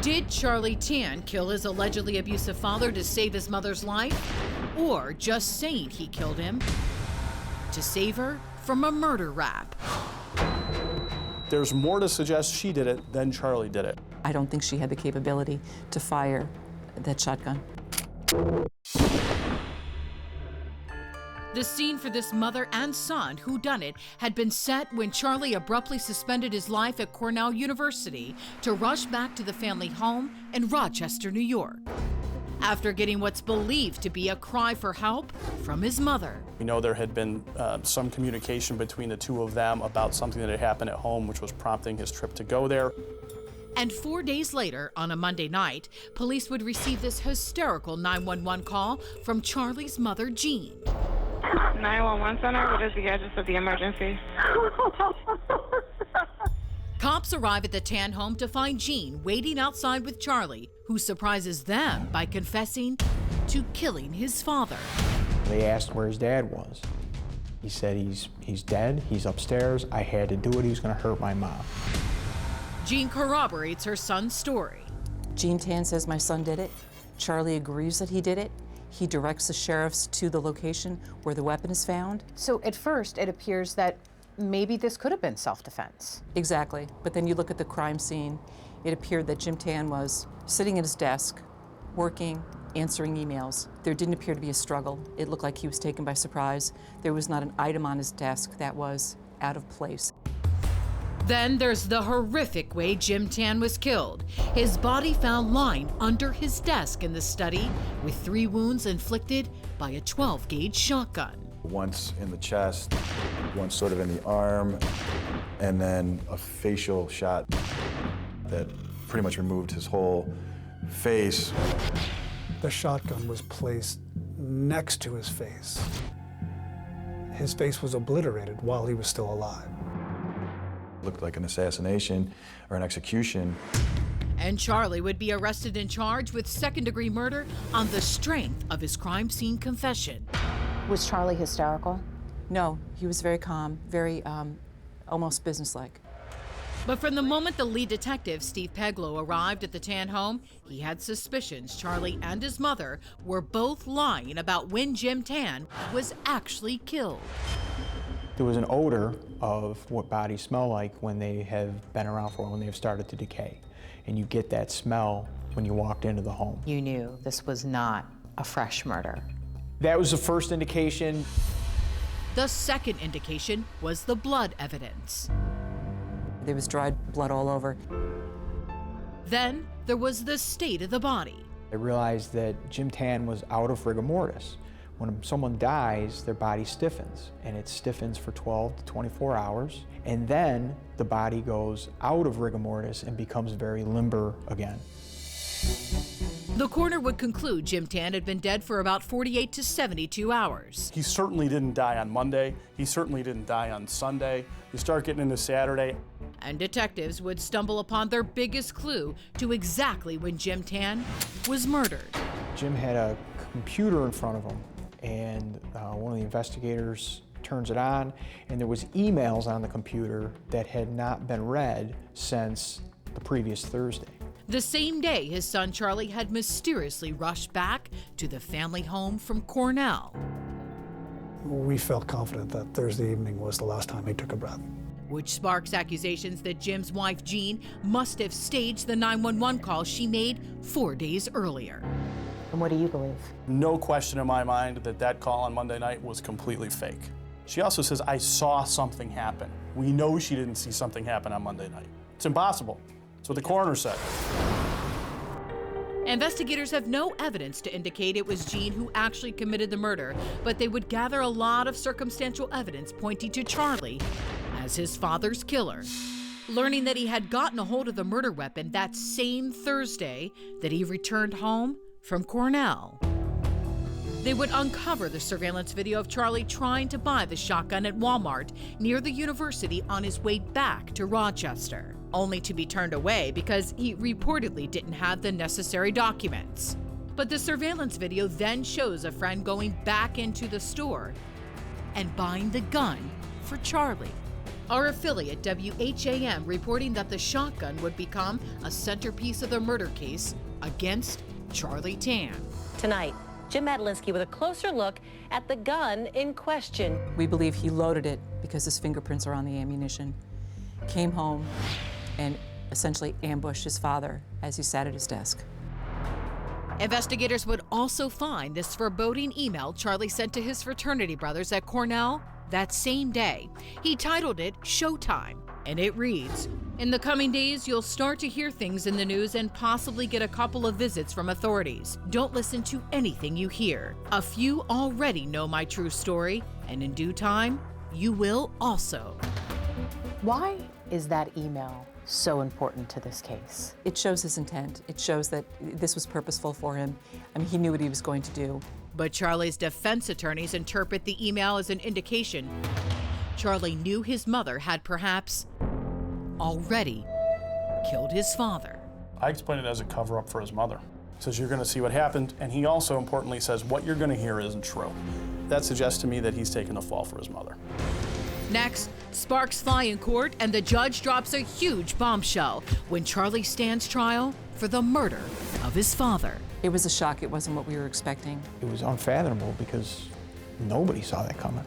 Did Charlie Tan kill his allegedly abusive father to save his mother's life? Or just saying he killed him to save her from a murder rap? There's more to suggest she did it than Charlie did it. I don't think she had the capability to fire that shotgun. The scene for this mother and son whodunit had been set when Charlie abruptly suspended his life at Cornell University to rush back to the family home in Rochester, New York, after getting what's believed to be a cry for help from his mother. We know there had been some communication between the two of them about something that had happened at home, which was prompting his trip to go there. And 4 days later, on a Monday night, police would receive this hysterical 911 call from Charlie's mother, Jean. 911 center, what is the address of the emergency? Cops arrive at the Tan home to find Jean waiting outside with Charlie, who surprises them by confessing to killing his father. They asked where his dad was. He said he's dead, he's upstairs, I had to do it, he was gonna hurt my mom. Jean corroborates her son's story. Jean Tan says my son did it. Charlie agrees that he did it. He directs the sheriffs to the location where the weapon is found. So at first, it appears that maybe this could have been self-defense. Exactly, but then you look at the crime scene, it appeared that Jim Tan was sitting at his desk, working, answering emails. There didn't appear to be a struggle. It looked like he was taken by surprise. There was not an item on his desk that was out of place. Then there's the horrific way Jim Tan was killed. His body found lying under his desk in the study with 3 wounds inflicted by a 12-gauge shotgun. Once in the chest, once sort of in the arm, and then a facial shot that pretty much removed his whole face. The shotgun was placed next to his face. His face was obliterated while he was still alive. Looked like an assassination or an execution. And Charlie would be arrested and charged with second-degree murder on the strength of his crime scene confession. Was Charlie hysterical? No, he was very calm, very almost businesslike. But from the moment the lead detective, Steve Peglow, arrived at the Tan home, he had suspicions Charlie and his mother were both lying about when Jim Tan was actually killed. There was an odor of what bodies smell like when they have been around for a while, when they've started to decay. And you get that smell when you walked into the home. You knew this was not a fresh murder. That was the first indication. The second indication was the blood evidence. There was dried blood all over. Then there was the state of the body. I realized that Jim Tan was out of rigor mortis. When someone dies, their body stiffens, and it stiffens for 12 to 24 hours, and then the body goes out of rigor mortis and becomes very limber again. The coroner would conclude Jim Tan had been dead for about 48 to 72 hours. He certainly didn't die on Monday. He certainly didn't die on Sunday. You start getting into Saturday. And detectives would stumble upon their biggest clue to exactly when Jim Tan was murdered. Jim had a computer in front of him, and one of the investigators turns it on, and there was emails on the computer that had not been read since the previous Thursday. The same day, his son Charlie had mysteriously rushed back to the family home from Cornell. We felt confident that Thursday evening was the last time he took a breath. Which sparks accusations that Jim's wife, Jean, must have staged the 911 call she made 4 days earlier. And what do you believe? No question in my mind that that call on Monday night was completely fake. She also says, I saw something happen. We know she didn't see something happen on Monday night. It's impossible. That's what the coroner said. Investigators have no evidence to indicate it was Jean who actually committed the murder, but they would gather a lot of circumstantial evidence pointing to Charlie as his father's killer. Learning that he had gotten a hold of the murder weapon that same Thursday that he returned home from Cornell. They would uncover the surveillance video of Charlie trying to buy the shotgun at Walmart near the university on his way back to Rochester, only to be turned away because he reportedly didn't have the necessary documents. But the surveillance video then shows a friend going back into the store and buying the gun for Charlie. Our affiliate WHAM reporting that the shotgun would become a centerpiece of the murder case against Charlie Tan. Tonight, Jim Madelinsky with a closer look at the gun in question. We believe he loaded it because his fingerprints are on the ammunition, came home and essentially ambushed his father as he sat at his desk. Investigators would also find this foreboding email Charlie sent to his fraternity brothers at Cornell that same day. He titled it Showtime, and it reads, "In the coming days, you'll start to hear things in the news and possibly get a couple of visits from authorities. Don't listen to anything you hear. A few already know my true story, and in due time, you will also." Why is that email so important to this case? It shows his intent. It shows that this was purposeful for him. I mean, he knew what he was going to do. But Charlie's defense attorneys interpret the email as an indication Charlie knew his mother had perhaps already killed his father. I explain it as a cover-up for his mother. He says, you're going to see what happened, and he also importantly says, what you're going to hear isn't true. That suggests to me that he's taken the fall for his mother. Next, sparks fly in court, and the judge drops a huge bombshell when Charlie stands trial for the murder of his father. It was a shock. It wasn't what we were expecting. It was unfathomable because nobody saw that coming.